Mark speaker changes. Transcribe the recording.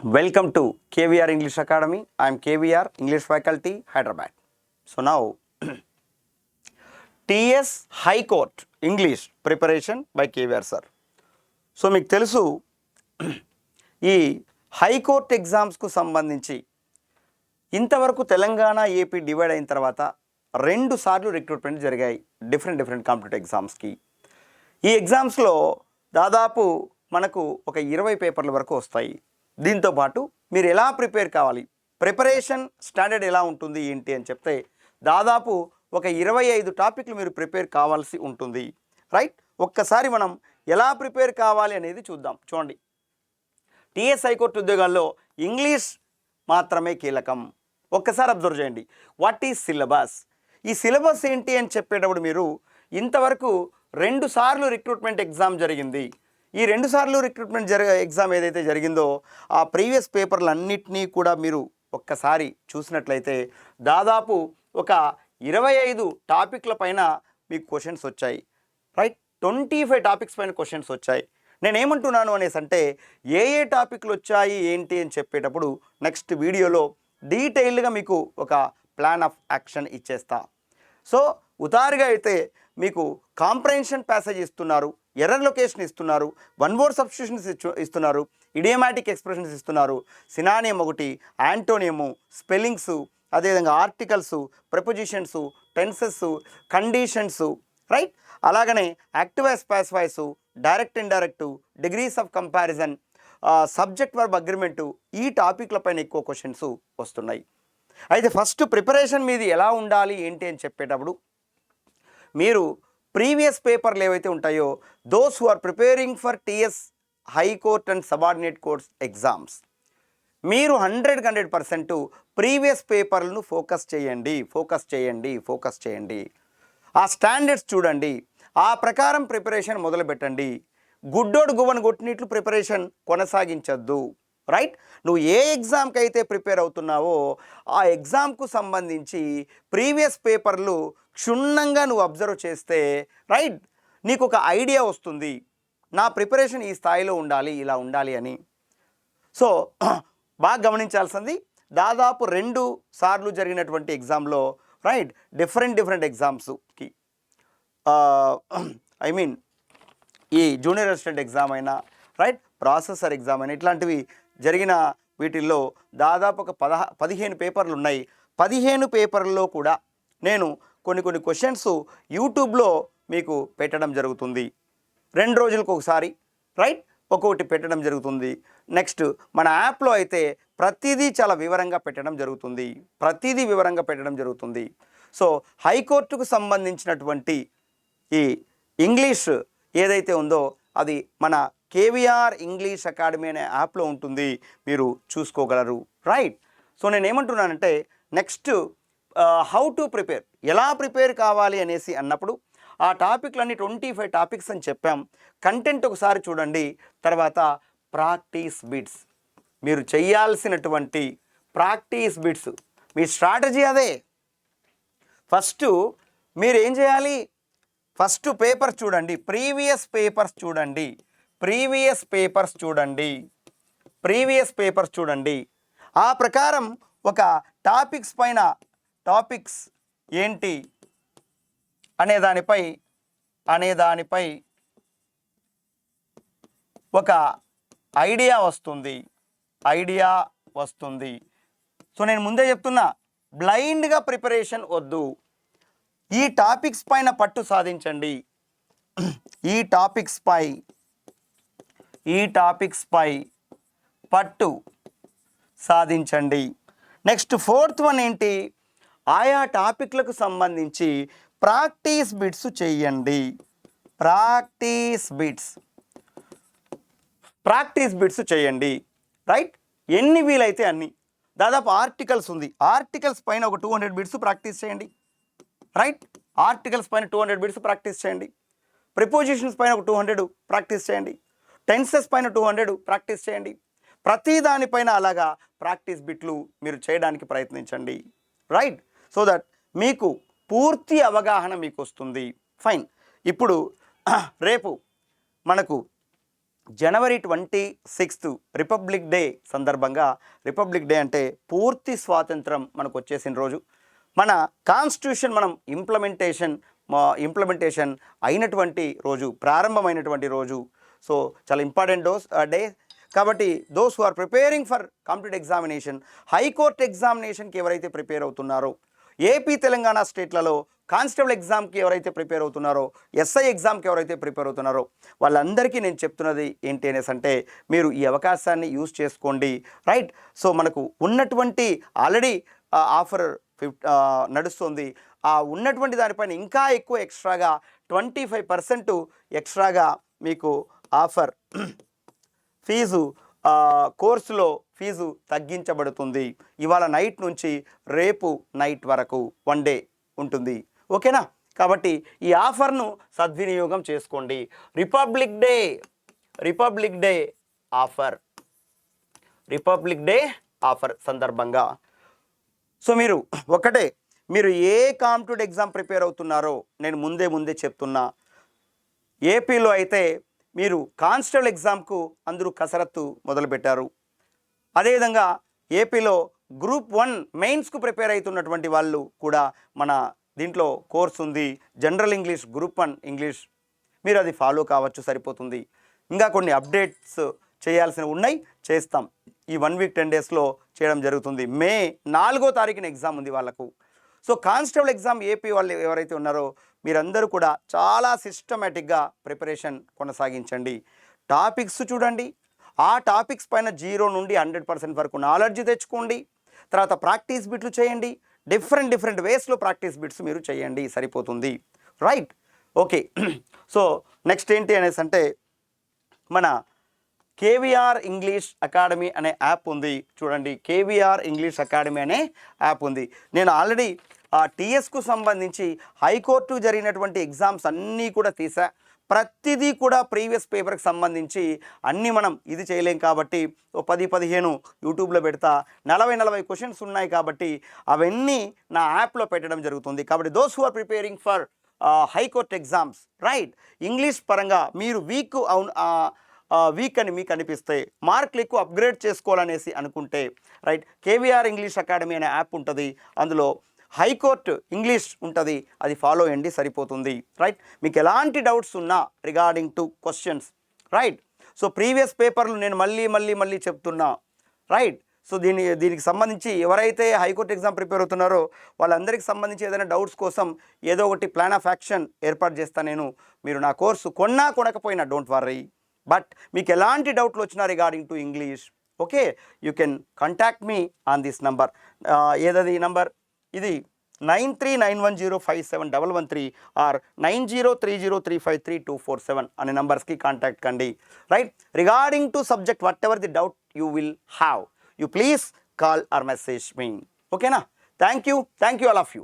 Speaker 1: Welcome to KVR English Academy. I am KVR English Faculty, Hyderabad. So now, TS High Court English preparation by KVR sir. So మీకు తెలుసు ఈ high court ఎగ్జామ్స్కు సంబంధించి ఇంతవరకు Telangana AP divide అయిన తర్వాత 2 సార్లు recruitment జరిగాయి డిఫరెంట్ కాంపిటేటివ్ ఎగ్జామ్స్కి. ఈ ఎగ్జామ్స్లో దాదాపు మనకు ఒక 20 పేపర్ల వరకు వస్తాయి. దీంతోపాటు మీరు ఎలా ప్రిపేర్ కావాలి, ప్రిపరేషన్ స్టాండర్డ్ ఎలా ఉంటుంది ఏంటి అని చెప్తే దాదాపు ఒక 25 టాపిక్లు మీరు ప్రిపేర్ కావాల్సి ఉంటుంది. రైట్, ఒక్కసారి మనం ఎలా ప్రిపేర్ కావాలి అనేది చూద్దాం. చూడండి, టీఎస్ హైకోర్టు ఉద్యోగాల్లో ఇంగ్లీష్ మాత్రమే కీలకం. ఒక్కసారి అబ్జర్వ్ చేయండి, వాట్ ఈజ్ సిలబస్. ఈ సిలబస్ ఏంటి అని చెప్పేటప్పుడు మీరు ఇంతవరకు 2 సార్లు రిక్రూట్మెంట్ ఎగ్జామ్ జరిగింది. ఈ 2 సార్లు రిక్రూట్మెంట్ ఎగ్జామ్ ఏదైతే జరిగిందో ఆ ప్రీవియస్ పేపర్లు అన్నిటినీ కూడా మీరు ఒక్కసారి చూసినట్లయితే దాదాపు ఒక 25 టాపిక్ల పైన మీకు క్వశ్చన్స్ వచ్చాయి. రైట్, 25 టాపిక్స్ పైన క్వశ్చన్స్ వచ్చాయి. నేనేమంటున్నాను అనేసి అంటే ఏ టాపిక్లు వచ్చాయి ఏంటి అని చెప్పేటప్పుడు నెక్స్ట్ వీడియోలో డీటెయిల్డ్గా మీకు ఒక ప్లాన్ ఆఫ్ యాక్షన్ ఇచ్చేస్తా. సో ఉదారుగా అయితే మీకు కాంప్రహెన్షన్ ప్యాసేజ్ ఇస్తున్నారు, ఎర్రర్ లొకేషన్ ఇస్తున్నారు, వన్ వర్డ్ సబ్స్టిట్యూషన్స్ ఇస్తున్నారు, ఇడియోమాటిక్ ఎక్స్ప్రెషన్స్ ఇస్తున్నారు, సినానియం ఒకటి, యాంటోనియము, స్పెల్లింగ్స్, అదేవిధంగా articles, prepositions, tenses, conditions. Right, అలాగనే active as passive voice, direct indirect, degrees of comparison, subject verb agreement, ఈ టాపిక్లపైన ఎక్కువ క్వశ్చన్స్ వస్తున్నాయి. అయితే ఫస్ట్ ప్రిపరేషన్ మీది ఎలా ఉండాలి ఏంటి అని చెప్పేటప్పుడు మీరు ప్రీవియస్ పేపర్లు ఏవైతే ఉంటాయో those who are preparing for TS high court and subordinate courts exams, మీరు 100% ప్రీవియస్ పేపర్లను ఫోకస్ చేయండి. ఆ స్టాండర్డ్స్ చూడండి, ఆ ప్రకారం ప్రిపరేషన్ మొదలు పెట్టండి. గుడ్డోడు గువ్వను కొట్టినట్లు ప్రిపరేషన్ కొనసాగించద్దు. రైట్, నువ్వు ఏ ఎగ్జామ్కి అయితే ప్రిపేర్ అవుతున్నావో ఆ ఎగ్జామ్కు సంబంధించి ప్రీవియస్ పేపర్లు క్షుణ్ణంగా నువ్వు అబ్జర్వ్ చేస్తే రైట్ నీకు ఒక ఐడియా వస్తుంది, నా ప్రిపరేషన్ ఈ స్థాయిలో ఉండాలి, ఇలా ఉండాలి అని. సో బాగా గమనించాల్సింది, దాదాపు 2 సార్లు జరిగినటువంటి ఎగ్జామ్లో రైట్ డిఫరెంట్ ఎగ్జామ్స్కి ఐ మీన్ ఈ జూనియర్ అసిస్టెంట్ ఎగ్జామ్ అయినా రైట్ ప్రాసెసర్ ఎగ్జామ్ అయినా ఇట్లాంటివి జరిగిన వీటిల్లో దాదాపు ఒక 15 పేపర్లు ఉన్నాయి. 15 పేపర్లలో కూడా నేను కొన్ని క్వశ్చన్స్ యూట్యూబ్లో మీకు పెట్టడం జరుగుతుంది. 2 రోజులకు ఒకసారి రైట్ ఒక్కొక్కటి పెట్టడం జరుగుతుంది. నెక్స్ట్ మన యాప్లో అయితే ప్రతిదీ చాలా వివరంగా పెట్టడం జరుగుతుంది. సో హైకోర్టుకు సంబంధించినటువంటి ఈ ఇంగ్లీష్ ఏదైతే ఉందో అది మన కేవీఆర్ ఇంగ్లీష్ అకాడమీ అనే యాప్లో ఉంటుంది, మీరు చూసుకోగలరు. రైట్, సో నేను ఏమంటున్నానంటే నెక్స్ట్ హౌ టు ప్రిపేర్, ఎలా ప్రిపేర్ కావాలి అనేసి అన్నప్పుడు ఆ టాపిక్లన్నీ 25 టాపిక్స్ అని చెప్పాం. కంటెంట్ ఒకసారి చూడండి, తర్వాత ప్రాక్టీస్ బిట్స్, మీరు చేయాల్సినటువంటి ప్రాక్టీస్ బిట్స్, మీ స్ట్రాటజీ అదే. ఫస్ట్ మీరు ఏం చేయాలి, ఫస్ట్ పేపర్ చూడండి, ప్రీవియస్ పేపర్స్ చూడండి. ఆ ప్రకారం ఒక టాపిక్స్ ఏంటి అనేదానిపై ఒక ఐడియా వస్తుంది. సో నేను ముందే చెప్తున్నా, బ్లైండ్గా ప్రిపరేషన్ వద్దు. ఈ టాపిక్స్ పైన పట్టు సాధించండి. ఈ టాపిక్స్ పై పట్టు సాధించండి. నెక్స్ట్ 4th వన్ ఏంటి, ఆయా టాపిక్లకు సంబంధించి ప్రాక్టీస్ బిట్స్ చేయండి. ప్రాక్టీస్ బిట్స్ చేయండి. రైట్, ఎన్ని వీలైతే అన్ని. దాదాపు ఆర్టికల్స్ ఉంది, ఆర్టికల్స్ పైన ఒక 200 బిట్స్ ప్రాక్టీస్ చేయండి. రైట్, ఆర్టికల్స్ పైన 200 బిట్స్ ప్రాక్టీస్ చేయండి. ప్రిపోజిషన్స్ పైన ఒక 200 ప్రాక్టీస్ చేయండి. టెన్సెస్ పైన 200 ప్రాక్టీస్ చేయండి. ప్రతి దానిపైన అలాగా ప్రాక్టీస్ బిట్లు మీరు చేయడానికి ప్రయత్నించండి. రైట్, సో దట్ మీకు పూర్తి అవగాహన మీకు వస్తుంది. ఫైన్, ఇప్పుడు రేపు మనకు జనవరి 26 రిపబ్లిక్ డే సందర్భంగా, రిపబ్లిక్ డే అంటే పూర్తి స్వాతంత్రం మనకు వచ్చేసిన రోజు, మన కాన్స్టిట్యూషన్ మనం ఇంప్లిమెంటేషన్ అయినటువంటి రోజు, ప్రారంభమైనటువంటి రోజు. సో చాలా ఇంపార్టెంట్ డే. కాబట్టి those who are preparing for competitive examination, high court ఎగ్జామినేషన్కి ఎవరైతే ప్రిపేర్ అవుతున్నారో, ఏపీ తెలంగాణ స్టేట్లలో కానిస్టేబుల్ ఎగ్జామ్కి ఎవరైతే ప్రిపేర్ అవుతున్నారో, ఎస్ఐ ఎగ్జామ్కి ఎవరైతే ప్రిపేర్ అవుతున్నారో వాళ్ళందరికీ నేను చెప్తున్నది ఏంటి అనేసి అంటే, మీరు ఈ అవకాశాన్ని యూజ్ చేసుకోండి, రైట్. సో మనకు ఉన్నటువంటి ఆల్రెడీ ఆఫర్ నడుస్తుంది. ఆ ఉన్నటువంటి దానిపైన ఇంకా ఎక్కువ ఎక్స్ట్రాగా 25% ఎక్స్ట్రాగా మీకు ఆఫర్ ఫీజు, కోర్సులో ఫీజు తగ్గించబడుతుంది. ఇవాళ నైట్ నుంచి రేపు నైట్ వరకు 1 డే ఉంటుంది, ఓకేనా. కాబట్టి ఈ ఆఫర్ను సద్వినియోగం చేసుకోండి. రిపబ్లిక్ డే ఆఫర్ సందర్భంగా సో మీరు ఏ కాంపిటేటివ్ ఎగ్జామ్ ప్రిపేర్ అవుతున్నారో నేను ముందే చెప్తున్నా. ఏపీలో అయితే మీరు కానిస్టేబుల్ ఎగ్జామ్కు అందరూ కసరత్తు మొదలుపెట్టారు. అదేవిధంగా ఏపీలో గ్రూప్ 1 మెయిన్స్కు ప్రిపేర్ అవుతున్నటువంటి వాళ్ళు కూడా మన దీంట్లో కోర్స్ ఉంది, జనరల్ ఇంగ్లీష్, గ్రూప్ 1 ఇంగ్లీష్. మీరు అది ఫాలో కావచ్చు, సరిపోతుంది. ఇంకా కొన్ని అప్డేట్స్ చేయాల్సినవి ఉన్నాయి, చేస్తాం. ఈ 1 వీక్ 10 డేస్లో చేయడం జరుగుతుంది. మే 4వ తారీఖున ఎగ్జామ్ ఉంది వాళ్ళకు. సో కానిస్టేబుల్ ఎగ్జామ్ ఏపీ వాళ్ళు ఎవరైతే ఉన్నారో మీరందరూ కూడా చాలా సిస్టమేటిక్గా ప్రిపరేషన్ కొనసాగించండి. టాపిక్స్ చూడండి, ఆ టాపిక్స్ పైన 0 నుండి 100% వరకు నాలెడ్జ్ తెచ్చుకోండి. తర్వాత ప్రాక్టీస్ బిట్లు చేయండి, డిఫరెంట్ వేస్లో ప్రాక్టీస్ బిట్స్ మీరు చేయండి, సరిపోతుంది, రైట్. ఓకే. సో నెక్స్ట్ ఏంటి అనేసి అంటే, మన కేవీఆర్ ఇంగ్లీష్ అకాడమీ అనే యాప్ ఉంది చూడండి. కేవీఆర్ ఇంగ్లీష్ అకాడమీ అనే యాప్ ఉంది. నేను ఆల్రెడీ టీఎస్కు సంబంధించి హైకోర్టు జరిగినటువంటి ఎగ్జామ్స్ అన్నీ కూడా తీసా. ప్రతిదీ కూడా ప్రీవియస్ పేపర్కి సంబంధించి అన్నీ మనం ఇది చేయలేం కాబట్టి 10-15 యూట్యూబ్లో పెడతా. 40 క్వశ్చన్స్ ఉన్నాయి కాబట్టి అవన్నీ నా యాప్లో పెట్టడం జరుగుతుంది. కాబట్టి those who are preparing for high court exams, right, English పరంగా మీరు వీక్ అని మీకు అనిపిస్తే, మార్కులు ఎక్కువ అప్గ్రేడ్ చేసుకోవాలనేసి అనుకుంటే, రైట్, కేవీఆర్ ఇంగ్లీష్ అకాడమీ అనే యాప్ ఉంటుంది. అందులో హైకోర్టు ఇంగ్లీష్ ఉంటుంది, అది ఫాలో అయ్యండి, సరిపోతుంది, రైట్. మీకు ఎలాంటి డౌట్స్ ఉన్నా regarding to questions, right. So previous పేపర్లు నేను మళ్ళీ చెప్తున్నా, రైట్. సో దీనికి సంబంధించి ఎవరైతే హైకోర్టు ఎగ్జామ్ ప్రిపేర్ అవుతున్నారో వాళ్ళందరికీ సంబంధించి ఏదైనా డౌట్స్ కోసం ఏదో ఒకటి ప్లాన్ ఆఫ్ యాక్షన్ ఏర్పాటు చేస్తాను నేను. మీరు నా కోర్సు కొనకపోయినా డోంట్ వర్రీ, బట్ మీకు ఎలాంటి డౌట్లు వచ్చినా regarding to English, okay, you can contact me on this number. ఏదది నంబర్? ఇది 9391057113 ఆర్ 9030353247 అనే నంబర్స్కి కాంటాక్ట్ కండి, right. Regarding to subject whatever the doubt you will have, you please call or message me, okay na. Thank you all of you.